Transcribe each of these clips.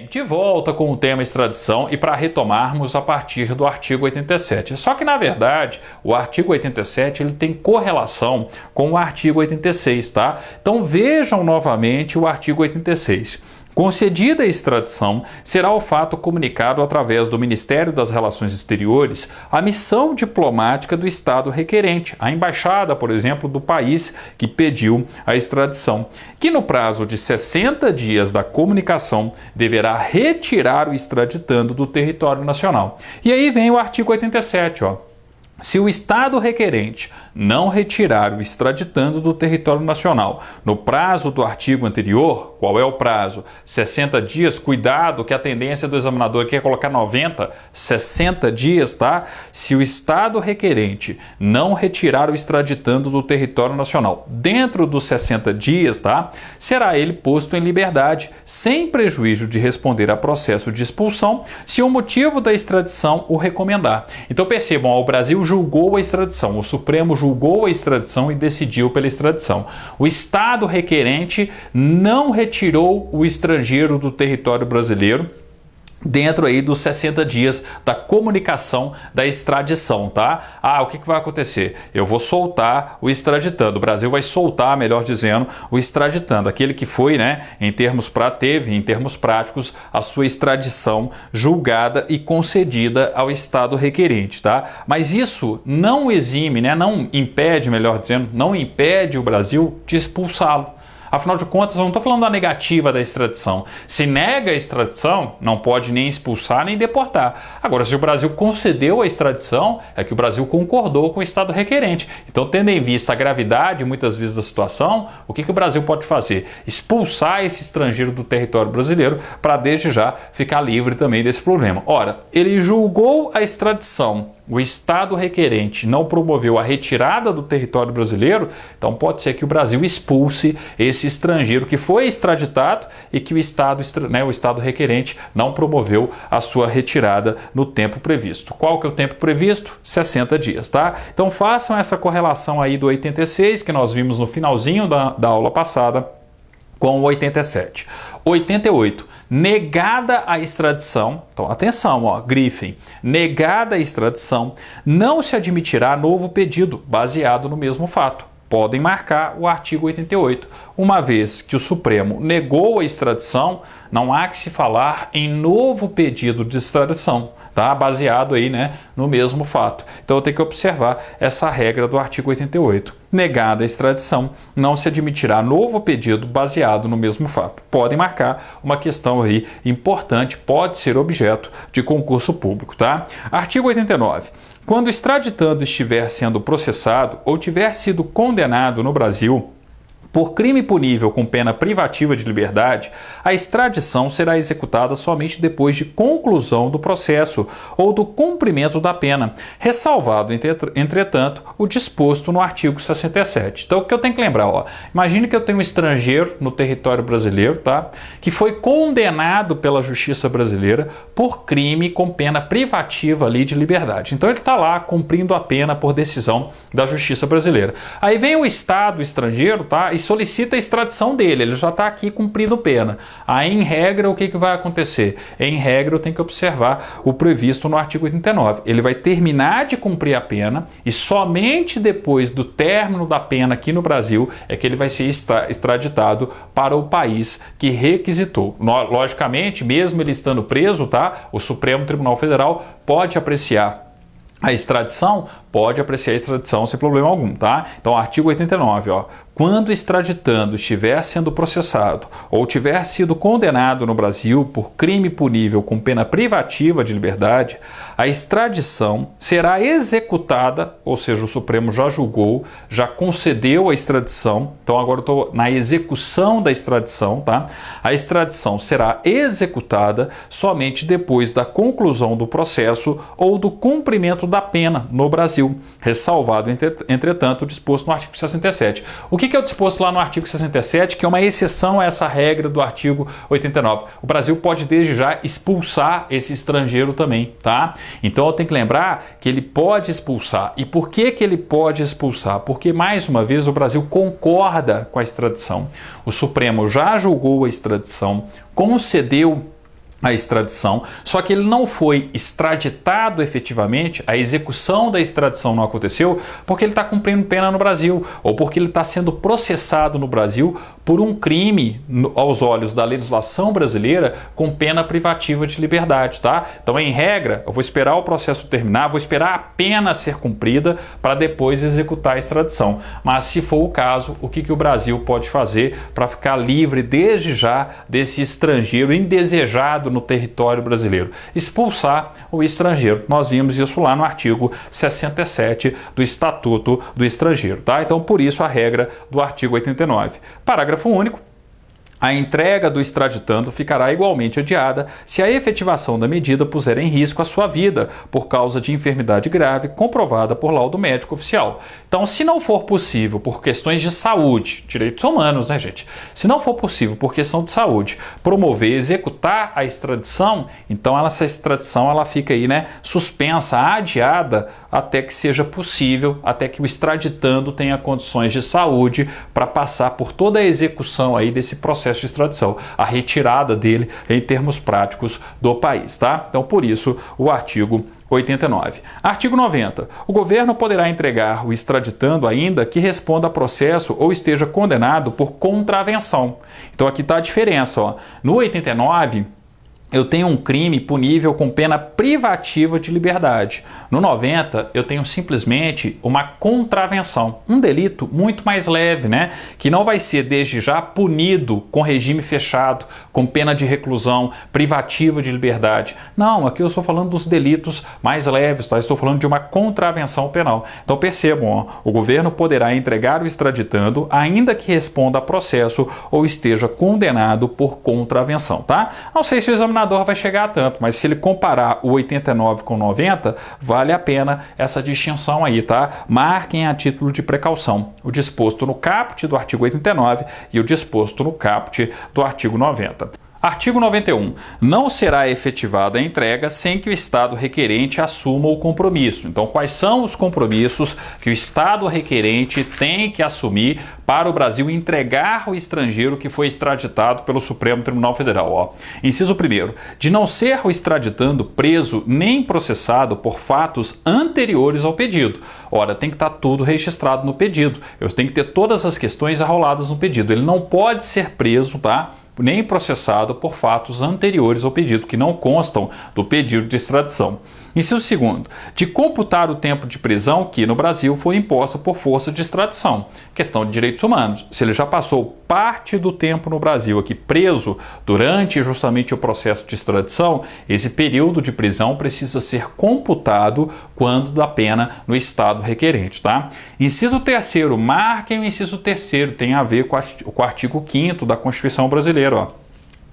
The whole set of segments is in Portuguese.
De volta com o tema extradição e para retomarmos a partir do artigo 87. Só que, na verdade, o artigo 87 ele tem correlação com o artigo 86, tá? Então vejam novamente o artigo 86. Concedida a extradição, será o fato comunicado através do Ministério das Relações Exteriores à missão diplomática do Estado requerente, a embaixada, por exemplo, do país que pediu a extradição, que no prazo de 60 dias da comunicação deverá retirar o extraditando do território nacional. E aí vem o artigo 87, ó. Se o Estado requerente não retirar o extraditando do território nacional no prazo do artigo anterior, qual é o prazo? 60 dias, cuidado que a tendência do examinador aqui é colocar 90, 60 dias, tá? Se o Estado requerente não retirar o extraditando do território nacional dentro dos 60 dias, tá? Será ele posto em liberdade, sem prejuízo de responder a processo de expulsão, se o motivo da extradição o recomendar. Então percebam, ó, o Brasil julgou a extradição, o Supremo julgou a extradição e decidiu pela extradição. O Estado requerente não retirou o estrangeiro do território brasileiro dentro aí dos 60 dias da comunicação da extradição, tá? O que vai acontecer? Eu vou soltar o extraditando. O Brasil vai soltar, melhor dizendo, o extraditando. Aquele que foi, né, teve em termos práticos, a sua extradição julgada e concedida ao Estado requerente, tá? Mas isso não exime, né, não impede, melhor dizendo, não impede o Brasil de expulsá-lo. Afinal de contas, eu não estou falando da negativa da extradição. Se nega a extradição, não pode nem expulsar nem deportar. Agora, se o Brasil concedeu a extradição, é que o Brasil concordou com o Estado requerente. Então, tendo em vista a gravidade, muitas vezes, da situação, o que o Brasil pode fazer? Expulsar esse estrangeiro do território brasileiro para, desde já, ficar livre também desse problema. Ora, ele julgou a extradição, o Estado requerente não promoveu a retirada do território brasileiro, então pode ser que o Brasil expulse esse estrangeiro que foi extraditado e que o Estado requerente não promoveu a sua retirada no tempo previsto. Qual que é o tempo previsto? 60 dias, tá? Então façam essa correlação aí do 86, que nós vimos no finalzinho da aula passada, com o 87. 88. Negada a extradição, então atenção, ó, grifem, negada a extradição, não se admitirá novo pedido baseado no mesmo fato. Podem marcar o artigo 88. Uma vez que o Supremo negou a extradição, não há que se falar em novo pedido de extradição, tá? Baseado aí, né, no mesmo fato. Então eu tenho que observar essa regra do artigo 88. Negada a extradição, não se admitirá novo pedido baseado no mesmo fato. Podem marcar uma questão aí importante, pode ser objeto de concurso público, tá? Artigo 89. Quando o extraditando estiver sendo processado ou tiver sido condenado no Brasil por crime punível com pena privativa de liberdade, a extradição será executada somente depois de conclusão do processo ou do cumprimento da pena, ressalvado, entretanto, o disposto no artigo 67. Então, o que eu tenho que lembrar? Ó, imagine que eu tenho um estrangeiro no território brasileiro, tá, que foi condenado pela Justiça brasileira por crime com pena privativa ali de liberdade. Então, ele está lá cumprindo a pena por decisão da Justiça brasileira. Aí vem o Estado estrangeiro, tá, e solicita a extradição dele, ele já está aqui cumprindo pena. Aí, em regra, o que vai acontecer? Em regra, eu tenho que observar o previsto no artigo 89. Ele vai terminar de cumprir a pena e somente depois do término da pena aqui no Brasil é que ele vai ser extraditado para o país que requisitou. Logicamente, mesmo ele estando preso, tá, o Supremo Tribunal Federal pode apreciar a extradição, pode apreciar a extradição sem problema algum, tá? Então, artigo 89, ó. Quando o extraditando estiver sendo processado ou tiver sido condenado no Brasil por crime punível com pena privativa de liberdade, a extradição será executada, ou seja, o Supremo já julgou, já concedeu a extradição, então agora eu estou na execução da extradição, tá? A extradição será executada somente depois da conclusão do processo ou do cumprimento da pena no Brasil. Brasil, ressalvado, entretanto, o disposto no artigo 67. O que é o disposto lá no artigo 67, que é uma exceção a essa regra do artigo 89? O Brasil pode, desde já, expulsar esse estrangeiro também, tá? Então, eu tenho que lembrar que ele pode expulsar. E por que ele pode expulsar? Porque, mais uma vez, o Brasil concorda com a extradição. O Supremo já julgou a extradição, concedeu a extradição, só que ele não foi extraditado efetivamente, a execução da extradição não aconteceu porque ele está cumprindo pena no Brasil ou porque ele está sendo processado no Brasil por um crime aos olhos da legislação brasileira com pena privativa de liberdade, tá? Então, em regra, eu vou esperar o processo terminar, vou esperar a pena ser cumprida para depois executar a extradição. Mas, se for o caso, o que o Brasil pode fazer para ficar livre desde já desse estrangeiro indesejado no território brasileiro? Expulsar o estrangeiro. Nós vimos isso lá no artigo 67 do Estatuto do Estrangeiro, tá? Então, por isso a regra do artigo 89. Parágrafo único. A entrega do extraditando ficará igualmente adiada se a efetivação da medida puser em risco a sua vida por causa de enfermidade grave comprovada por laudo médico oficial. Então, se não for possível por questões de saúde, direitos humanos, né, gente? Se não for possível por questão de saúde promover, executar a extradição, então essa extradição ela fica aí, né, suspensa, adiada até que seja possível, até que o extraditando tenha condições de saúde para passar por toda a execução aí desse processo de extradição, a retirada dele em termos práticos do país, tá? Então, por isso, o artigo 89. Artigo 90. O governo poderá entregar o extraditando ainda que responda a processo ou esteja condenado por contravenção. Então, aqui está a diferença, ó. No 89, eu tenho um crime punível com pena privativa de liberdade. No 90, eu tenho simplesmente uma contravenção, um delito muito mais leve, né? Que não vai ser desde já punido com regime fechado, com pena de reclusão, privativa de liberdade. Não, aqui eu estou falando dos delitos mais leves, tá? Estou falando de uma contravenção penal. Então percebam, ó, o governo poderá entregar o extraditando ainda que responda a processo ou esteja condenado por contravenção, tá? Não sei se o examinador vai chegar a tanto, mas se ele comparar o 89 com o 90, vale a pena essa distinção aí, tá? Marquem a título de precaução o disposto no caput do artigo 89 e o disposto no caput do artigo 90. Artigo 91. Não será efetivada a entrega sem que o Estado requerente assuma o compromisso. Então, quais são os compromissos que o Estado requerente tem que assumir para o Brasil entregar o estrangeiro que foi extraditado pelo Supremo Tribunal Federal? Ó. Inciso 1º. De não ser o extraditando preso nem processado por fatos anteriores ao pedido. Ora, tem que estar tudo registrado no pedido. Eu tenho que ter todas as questões arroladas no pedido. Ele não pode ser preso, tá? Nem processado por fatos anteriores ao pedido, que não constam do pedido de extradição. Inciso 2º. De computar o tempo de prisão que, no Brasil, foi imposta por força de extradição. Questão de direitos humanos. Se ele já passou parte do tempo no Brasil aqui preso durante justamente o processo de extradição, esse período de prisão precisa ser computado quando da pena no Estado requerente, tá? Inciso 3º. Marquem o inciso 3º. Tem a ver com o artigo 5º da Constituição Brasileira, ó.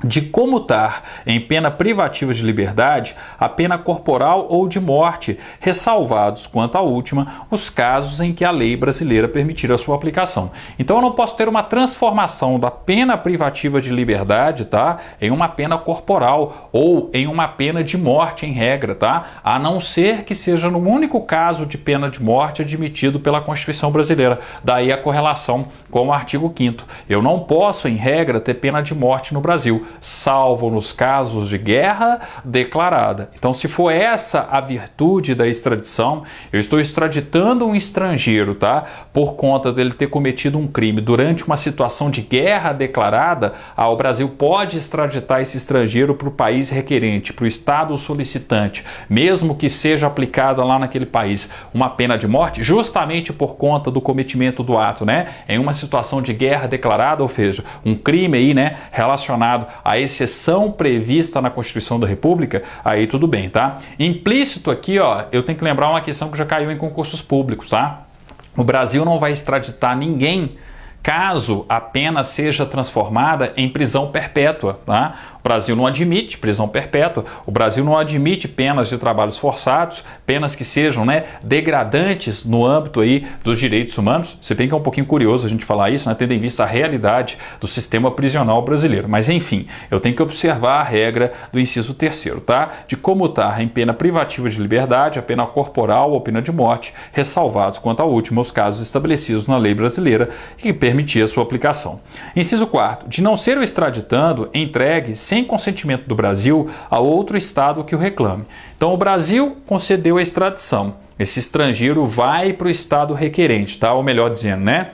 De comutar em pena privativa de liberdade a pena corporal ou de morte, ressalvados quanto à última os casos em que a lei brasileira permitir a sua aplicação. Então eu não posso ter uma transformação da pena privativa de liberdade, tá, em uma pena corporal ou em uma pena de morte em regra, tá, a não ser que seja no único caso de pena de morte admitido pela Constituição brasileira. Daí a correlação com o artigo 5º. Eu não posso, em regra, ter pena de morte no Brasil, salvo nos casos de guerra declarada. Então, se for essa a virtude da extradição, eu estou extraditando um estrangeiro, tá? Por conta dele ter cometido um crime durante uma situação de guerra declarada, o Brasil pode extraditar esse estrangeiro para o país requerente, para o Estado solicitante, mesmo que seja aplicada lá naquele país uma pena de morte, justamente por conta do cometimento do ato, né? Em uma situação de guerra declarada, ou seja, um crime aí, né, relacionado a exceção prevista na Constituição da República, aí tudo bem, tá? Implícito aqui, ó, eu tenho que lembrar uma questão que já caiu em concursos públicos, tá? O Brasil não vai extraditar ninguém caso a pena seja transformada em prisão perpétua, tá? O Brasil não admite prisão perpétua, o Brasil não admite penas de trabalhos forçados, penas que sejam, né, degradantes no âmbito aí dos direitos humanos. Se bem que é um pouquinho curioso a gente falar isso, né, tendo em vista a realidade do sistema prisional brasileiro. Mas enfim, eu tenho que observar a regra do inciso 3º, tá? De comutar em pena privativa de liberdade a pena corporal ou pena de morte, ressalvados quanto ao último os casos estabelecidos na lei brasileira e que permitia sua aplicação. Inciso 4º, de não ser o extraditando entregue sem consentimento do Brasil a outro estado que o reclame. Então o Brasil concedeu a extradição. Esse estrangeiro vai para o estado requerente, tá? Ou melhor dizendo, né?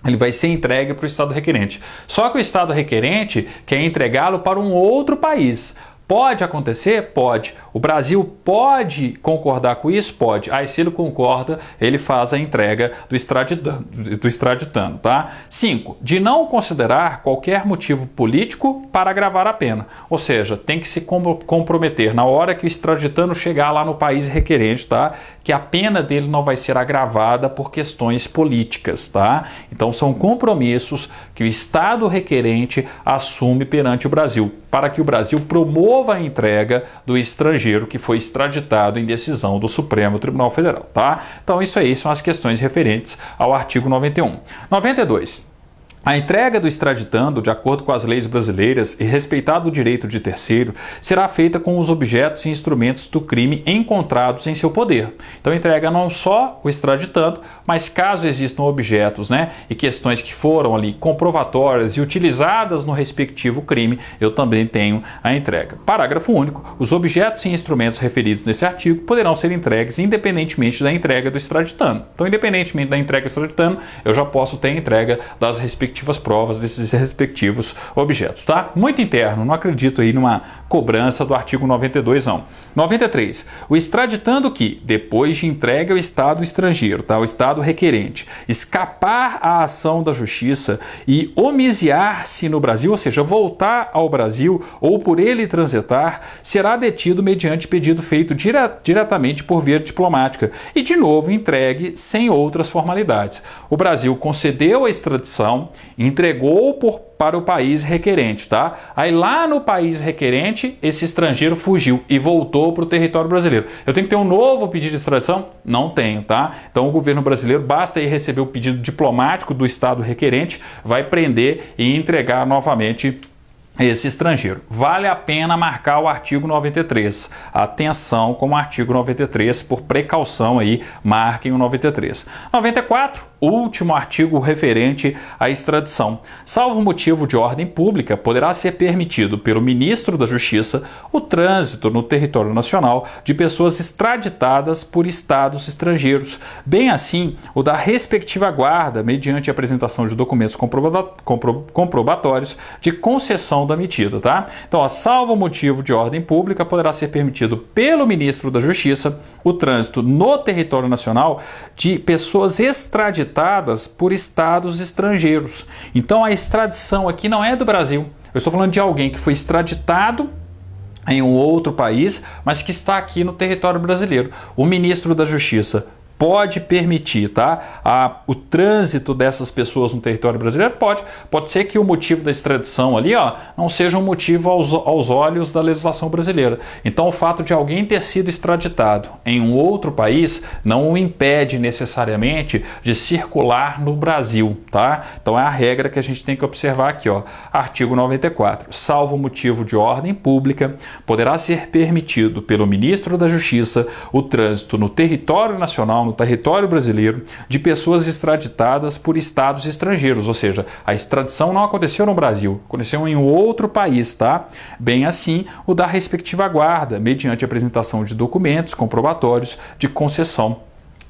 Ele vai ser entregue para o estado requerente. Só que o estado requerente quer entregá-lo para um outro país. Pode acontecer? Pode. O Brasil pode concordar com isso? Pode. Aí, se ele concorda, ele faz a entrega do extraditando, tá? 5. De não considerar qualquer motivo político para agravar a pena. Ou seja, tem que se comprometer na hora que o extraditando chegar lá no país requerente, tá? Que a pena dele não vai ser agravada por questões políticas, tá? Então, são compromissos que o Estado requerente assume perante o Brasil, para que o Brasil promova a entrega do estrangeiro que foi extraditado em decisão do Supremo Tribunal Federal, tá? Então isso aí são as questões referentes ao artigo 91. 92. A entrega do extraditando, de acordo com as leis brasileiras e respeitado o direito de terceiro, será feita com os objetos e instrumentos do crime encontrados em seu poder. Então entrega não só o extraditando, mas caso existam objetos, né, e questões que foram ali comprovatórias e utilizadas no respectivo crime, eu também tenho a entrega. Parágrafo único. Os objetos e instrumentos referidos nesse artigo poderão ser entregues independentemente da entrega do extraditando. Então, independentemente da entrega do extraditando, eu já posso ter a entrega das respectivas provas desses respectivos objetos, tá? Muito interno, não acredito aí numa cobrança do artigo 92, não. 93. O extraditando que, depois de entregue ao Estado estrangeiro, tá? O Estado requerente, escapar à ação da Justiça e homiciar-se no Brasil, ou seja, voltar ao Brasil ou por ele transitar, será detido mediante pedido feito diretamente por via diplomática e, de novo, entregue sem outras formalidades. O Brasil concedeu a extradição, entregou para o país requerente, tá? Aí lá no país requerente, esse estrangeiro fugiu e voltou para o território brasileiro. Eu tenho que ter um novo pedido de extradição? Não tenho, tá? Então o governo brasileiro, basta aí receber o pedido diplomático do Estado requerente, vai prender e entregar novamente esse estrangeiro. Vale a pena marcar o artigo 93. Atenção com o artigo 93, por precaução aí, marquem o 93. 94, último artigo referente à extradição. Salvo motivo de ordem pública, poderá ser permitido pelo ministro da Justiça o trânsito no território nacional de pessoas extraditadas por estados estrangeiros, bem assim o da respectiva guarda, mediante a apresentação de documentos comprobatórios de concessão da medida, tá? Então, ó, salvo motivo de ordem pública, poderá ser permitido pelo ministro da Justiça o trânsito no território nacional de pessoas extraditadas por estados estrangeiros. Então, a extradição aqui não é do Brasil. Eu estou falando de alguém que foi extraditado em um outro país, mas que está aqui no território brasileiro. O ministro da Justiça pode permitir, tá? O trânsito dessas pessoas no território brasileiro? Pode ser que o motivo da extradição ali, ó, não seja um motivo aos olhos da legislação brasileira. Então, o fato de alguém ter sido extraditado em um outro país não o impede necessariamente de circular no Brasil, tá? Então, é a regra que a gente tem que observar aqui, ó. Artigo 94. Salvo motivo de ordem pública, poderá ser permitido pelo ministro da Justiça o trânsito no território nacional, no território brasileiro, de pessoas extraditadas por estados estrangeiros, ou seja, a extradição não aconteceu no Brasil, aconteceu em outro país, tá? Bem assim, o da respectiva guarda, mediante apresentação de documentos comprobatórios de concessão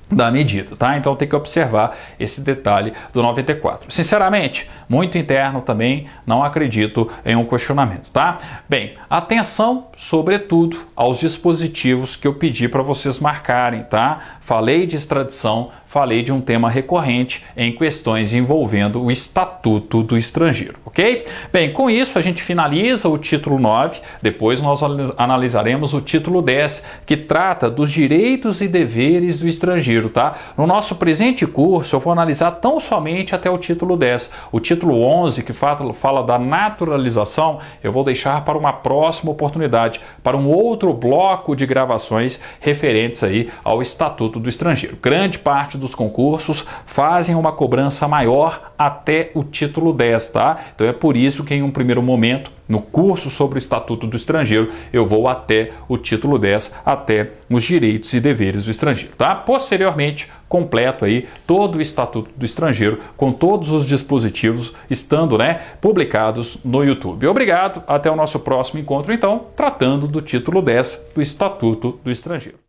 da medida, tá? Então tem que observar esse detalhe do 94. Sinceramente, muito interno também, não acredito em um questionamento, tá? Bem, atenção, sobretudo, aos dispositivos que eu pedi para vocês marcarem, tá? Falei de extradição, falei de um tema recorrente em questões envolvendo o Estatuto do Estrangeiro, ok? Bem, com isso a gente finaliza o título 9, depois nós analisaremos o título 10, que trata dos direitos e deveres do estrangeiro estrangeiro, tá? No nosso presente curso eu vou analisar tão somente até o título 10. O título 11, que fala da naturalização, eu vou deixar para uma próxima oportunidade, para um outro bloco de gravações referentes aí ao Estatuto do Estrangeiro. Grande parte dos concursos fazem uma cobrança maior até o título 10, tá? Então é por isso que em um primeiro momento, no curso sobre o Estatuto do Estrangeiro, eu vou até o título 10, até os direitos e deveres do estrangeiro, tá? Posteriormente, completo aí todo o Estatuto do Estrangeiro, com todos os dispositivos estando, publicados no YouTube. Obrigado, até o nosso próximo encontro, então, tratando do título 10 do Estatuto do Estrangeiro.